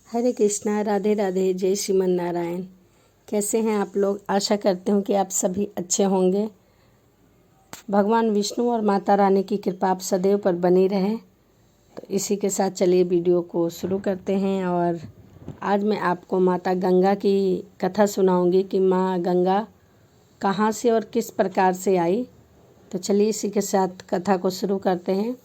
हरे कृष्णा, राधे राधे, जय श्रीमन नारायण। कैसे हैं आप लोग? आशा करते हूँ कि आप सभी अच्छे होंगे। भगवान विष्णु और माता रानी की कृपा आप सदैव पर बनी रहे। तो इसी के साथ चलिए वीडियो को शुरू करते हैं। और आज मैं आपको माता गंगा की कथा सुनाऊंगी कि माँ गंगा कहाँ से और किस प्रकार से आई। तो चलिए इसी के साथ कथा को शुरू करते हैं।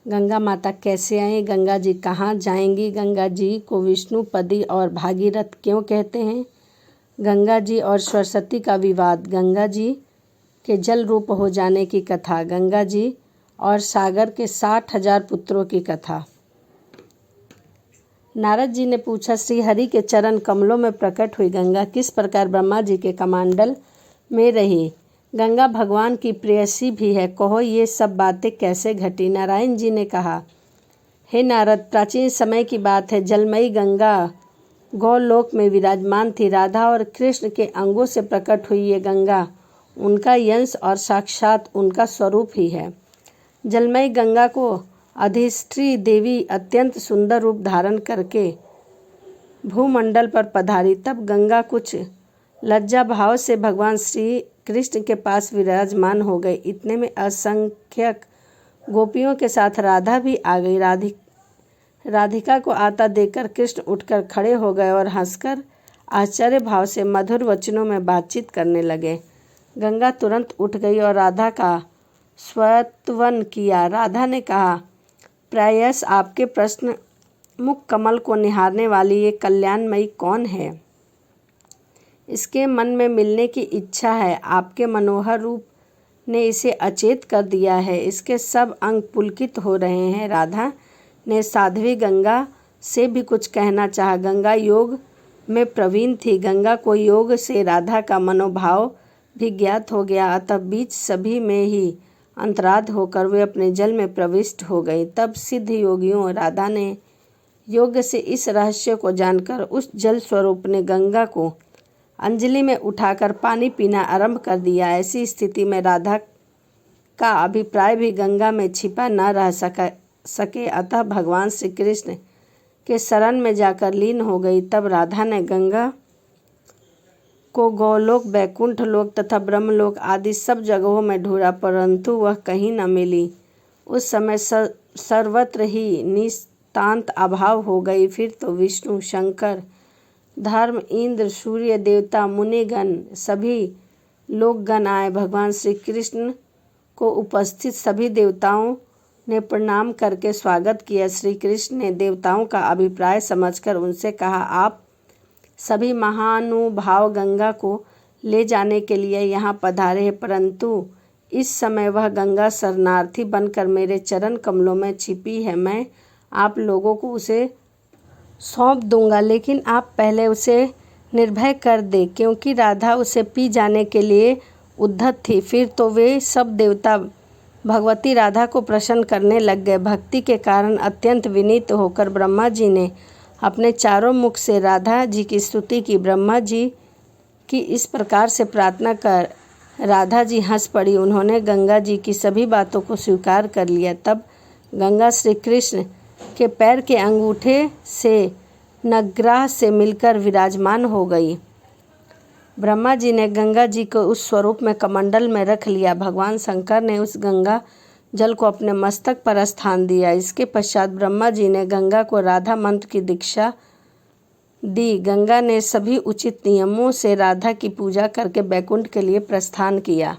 गंगा माता कैसे आई? गंगा जी कहाँ जाएंगी? गंगा जी को विष्णुपदी और भागीरथ क्यों कहते हैं? गंगा जी और सरस्वती का विवाद, गंगा जी के जल रूप हो जाने की कथा, गंगा जी और सागर के 60,000 पुत्रों की कथा। नारद जी ने पूछा, श्री हरि के चरण कमलों में प्रकट हुई गंगा किस प्रकार ब्रह्मा जी के कमंडल में रही? गंगा भगवान की प्रेयसी भी है, कहो ये सब बातें कैसे घटी? नारायण जी ने कहा, हे नारद, प्राचीन समय की बात है। जलमयी गंगा गौलोक में विराजमान थी। राधा और कृष्ण के अंगों से प्रकट हुई ये गंगा उनका यंश और साक्षात उनका स्वरूप ही है। जलमयी गंगा को अधिष्ठी देवी अत्यंत सुंदर रूप धारण करके भूमंडल पर पधारी। तब गंगा कुछ लज्जा भाव से भगवान श्री कृष्ण के पास विराजमान हो गई। इतने में असंख्यक गोपियों के साथ राधा भी आ गई। राधिका को आता देखकर कृष्ण उठकर खड़े हो गए और हंसकर आश्चर्य भाव से मधुर वचनों में बातचीत करने लगे। गंगा तुरंत उठ गई और राधा का स्वत्वन किया। राधा ने कहा, प्रायश आपके प्रश्न मुख कमल को निहारने वाली ये कल्याणमयी कौन है? इसके मन में मिलने की इच्छा है। आपके मनोहर रूप ने इसे अचेत कर दिया है। इसके सब अंग पुलकित हो रहे हैं। राधा ने साध्वी गंगा से भी कुछ कहना चाहा। गंगा योग में प्रवीण थी। गंगा को योग से राधा का मनोभाव भी ज्ञात हो गया। अतः बीच सभी में ही अंतराध होकर वे अपने जल में प्रविष्ट हो गई। तब सिद्ध योगियों राधा ने योग से इस रहस्य को जानकर उस जल स्वरूप ने गंगा को अंजलि में उठाकर पानी पीना आरंभ कर दिया। ऐसी स्थिति में राधा का अभिप्राय भी गंगा में छिपा न रह सके। अतः भगवान श्री कृष्ण के शरण में जाकर लीन हो गई। तब राधा ने गंगा को गौलोक, बैकुंठ लोक तथा ब्रह्मलोक आदि सब जगहों में ढूंढा, परंतु वह कहीं न मिली। उस समय सर्वत्र ही नितांत अभाव हो गई। फिर तो विष्णु, शंकर, धर्म, इंद्र, सूर्य देवता, मुनिगण सभी लोकगण आए। भगवान श्री कृष्ण को उपस्थित सभी देवताओं ने प्रणाम करके स्वागत किया। श्री कृष्ण ने देवताओं का अभिप्राय समझकर उनसे कहा, आप सभी महानुभाव गंगा को ले जाने के लिए यहाँ पधारे हैं, परंतु इस समय वह गंगा शरणार्थी बनकर मेरे चरण कमलों में छिपी है। मैं आप लोगों को उसे सौंप दूंगा, लेकिन आप पहले उसे निर्भय कर दे, क्योंकि राधा उसे पी जाने के लिए उद्धत थी। फिर तो वे सब देवता भगवती राधा को प्रसन्न करने लग गए। भक्ति के कारण अत्यंत विनीत होकर ब्रह्मा जी ने अपने चारों मुख से राधा जी की स्तुति की। ब्रह्मा जी की इस प्रकार से प्रार्थना कर राधा जी हंस पड़ी। उन्होंने गंगा जी की सभी बातों को स्वीकार कर लिया। तब गंगा श्री कृष्ण के पैर के अंगूठे से नग्राह से मिलकर विराजमान हो गई। ब्रह्मा जी ने गंगा जी को उस स्वरूप में कमंडल में रख लिया। भगवान शंकर ने उस गंगा जल को अपने मस्तक पर स्थान दिया। इसके पश्चात ब्रह्मा जी ने गंगा को राधा मंत्र की दीक्षा दी। गंगा ने सभी उचित नियमों से राधा की पूजा करके बैकुंठ के लिए प्रस्थान किया।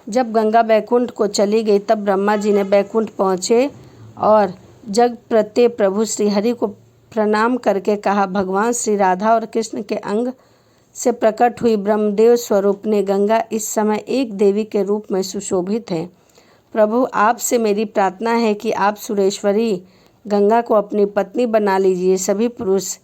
जब गंगा बैकुंठ को चली गई, तब ब्रह्मा जी ने बैकुंठ पहुँचे और जग प्रत्यय प्रभु श्री हरि को प्रणाम करके कहा, भगवान श्री राधा और कृष्ण के अंग से प्रकट हुई ब्रह्मदेव स्वरूप ने गंगा इस समय एक देवी के रूप में सुशोभित है। प्रभु, आपसे मेरी प्रार्थना है कि आप सुरेश्वरी गंगा को अपनी पत्नी बना लीजिए। सभी पुरुष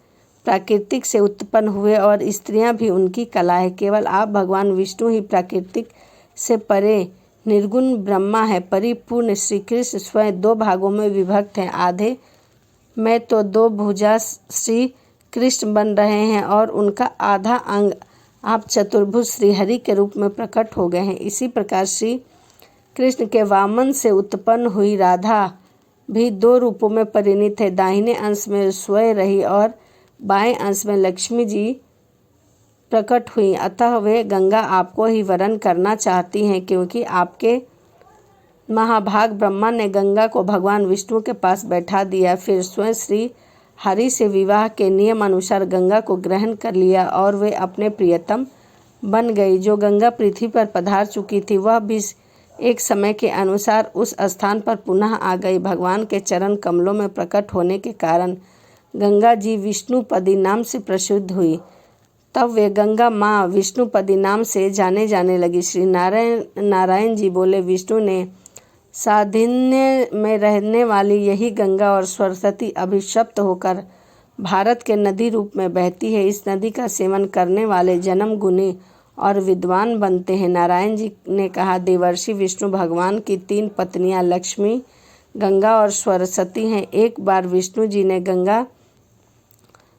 प्राकृतिक से उत्पन्न हुए और स्त्रियां भी उनकी कला है। केवल आप भगवान विष्णु ही प्राकृतिक से परे निर्गुण ब्रह्मा है। परिपूर्ण श्री कृष्ण स्वयं दो भागों में विभक्त हैं। आधे में तो दो भुजा श्री कृष्ण बन रहे हैं और उनका आधा अंग आप चतुर्भुज श्री हरि के रूप में प्रकट हो गए हैं। इसी प्रकार श्री कृष्ण के वामन से उत्पन्न हुई राधा भी 2 रूपों में परिणित है। दाहिने अंश में स्वयं रही और बाएं अंश में लक्ष्मी जी प्रकट हुई। अतः वे गंगा आपको ही वरण करना चाहती हैं, क्योंकि आपके महाभाग ब्रह्मा ने गंगा को भगवान विष्णु के पास बैठा दिया, फिर स्वयं श्री हरि से विवाह के नियम अनुसार गंगा को ग्रहण कर लिया और वे अपने प्रियतम बन गई। जो गंगा पृथ्वी पर पधार चुकी थी वह भी एक समय के अनुसार उस स्थान पर पुनः आ गई। भगवान के चरण कमलों में प्रकट होने के कारण गंगा जी विष्णुपदी नाम से प्रसिद्ध हुई। तब वे गंगा माँ विष्णुपदी नाम से जाने लगी। श्री नारायण जी बोले, विष्णु ने साधिन्य में रहने वाली यही गंगा और सरस्वती अभिशप्त होकर भारत के नदी रूप में बहती है। इस नदी का सेवन करने वाले जन्म गुणी और विद्वान बनते हैं। नारायण जी ने कहा, देवर्षि विष्णु भगवान की 3 पत्नियां लक्ष्मी, गंगा और सरस्वती हैं। एक बार विष्णु जी ने गंगा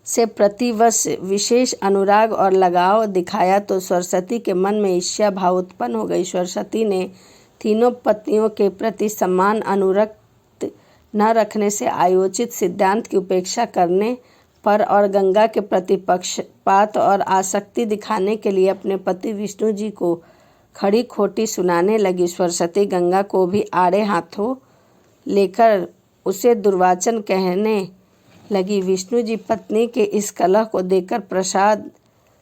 से प्रतिवर्ष विशेष अनुराग और लगाव दिखाया तो सरस्वती के मन में ईर्ष्या भाव उत्पन्न हो गई। सरस्वती ने तीनों पत्नियों के प्रति समान अनुरक्त न रखने से आयोजित सिद्धांत की उपेक्षा करने पर और गंगा के प्रति पक्षपात और आसक्ति दिखाने के लिए अपने पति विष्णु जी को खड़ी खोटी सुनाने लगी। सरस्वती गंगा को भी आड़े हाथों लेकर उसे दुर्वाचन कहने लगी। विष्णु जी पत्नी के इस कलह को देखकर प्रसाद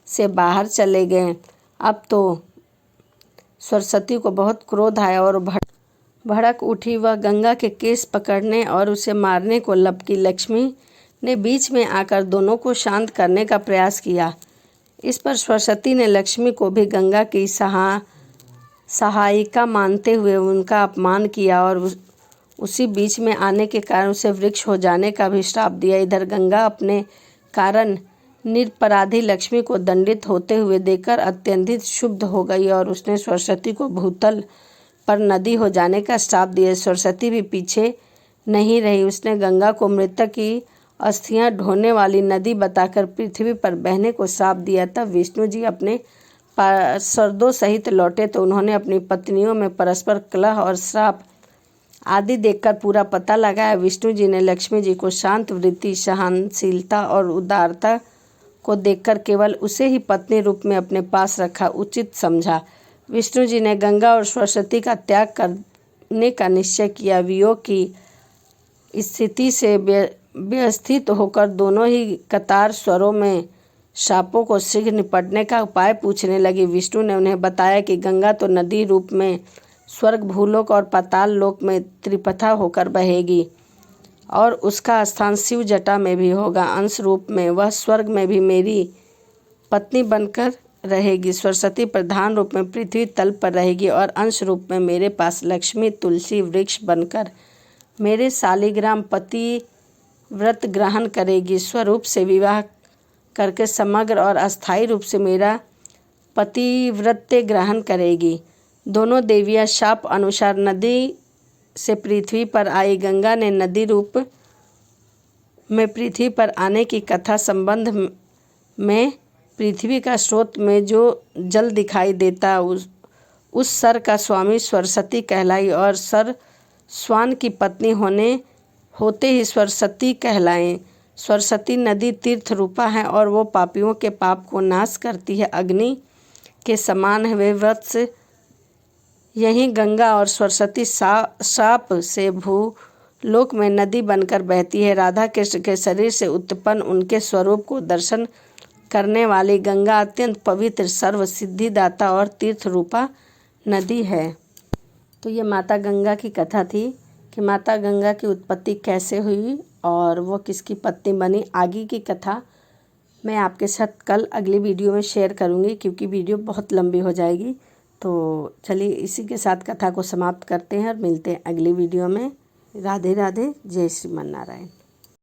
से बाहर चले गए। अब तो सरस्वती को बहुत क्रोध आया और भड़क उठी। वह गंगा के केस पकड़ने और उसे मारने को लपकी। लक्ष्मी ने बीच में आकर दोनों को शांत करने का प्रयास किया। इस पर सरस्वती ने लक्ष्मी को भी गंगा की सहायिका मानते हुए उनका अपमान किया और उसी बीच में आने के कारण उसे वृक्ष हो जाने का भी श्राप दिया। इधर गंगा अपने कारण निरपराधी लक्ष्मी को दंडित होते हुए देखकर अत्यंत क्षुब्ध हो गई और उसने सरस्वती को भूतल पर नदी हो जाने का श्राप दिया। सरस्वती भी पीछे नहीं रही। उसने गंगा को मृतक की अस्थियां ढोने वाली नदी बताकर पृथ्वी पर बहने को श्राप दिया। तब विष्णु जी अपने पार्षदों सहित लौटे तो उन्होंने अपनी पत्नियों में परस्पर कलह और श्राप आदि देखकर पूरा पता लगाया। विष्णु जी ने लक्ष्मी जी को शांत वृत्ति, सहनशीलता और उदारता को देखकर केवल उसे ही पत्नी रूप में अपने पास रखा उचित समझा। विष्णु जी ने गंगा और सरस्वती का त्याग करने का निश्चय किया। वियोग की स्थिति से व्यवस्थित होकर दोनों ही कतार स्वरों में शापों को शीघ्र निपटने का उपाय पूछने लगी। विष्णु ने उन्हें बताया कि गंगा तो नदी रूप में स्वर्ग, भूलोक और पाताल लोक में त्रिपथा होकर बहेगी और उसका स्थान शिव जटा में भी होगा। अंश रूप में वह स्वर्ग में भी मेरी पत्नी बनकर रहेगी। सरस्वती प्रधान रूप में पृथ्वी तल पर रहेगी और अंश रूप में मेरे पास लक्ष्मी तुलसी वृक्ष बनकर मेरे शालिग्राम पति व्रत ग्रहण करेगी। स्वरूप से विवाह करके समग्र और अस्थायी रूप से मेरा पतिव्रत्य ग्रहण करेगी। दोनों देवियां शाप अनुसार नदी से पृथ्वी पर आई। गंगा ने नदी रूप में पृथ्वी पर आने की कथा संबंध में पृथ्वी का स्रोत में जो जल दिखाई देता उस सर का स्वामी सरस्वती कहलाई और सर स्वान की पत्नी होते ही सरस्वती कहलाएं। सरस्वती नदी तीर्थ रूपा है और वो पापियों के पाप को नाश करती है। अग्नि के समान है वे वत्स। यहीं गंगा और सरस्वती साप से भूलोक में नदी बनकर बहती है। राधा कृष्ण के शरीर से उत्पन्न उनके स्वरूप को दर्शन करने वाली गंगा अत्यंत पवित्र, सर्व सिद्धिदाता और तीर्थ रूपा नदी है। तो ये माता गंगा की कथा थी कि माता गंगा की उत्पत्ति कैसे हुई और वो किसकी पत्नी बनी। आगे की कथा मैं आपके साथ कल अगली वीडियो में शेयर करूँगी, क्योंकि वीडियो बहुत लंबी हो जाएगी। तो चलिए इसी के साथ कथा को समाप्त करते हैं और मिलते हैं अगली वीडियो में। राधे राधे, जय श्रीमन नारायण।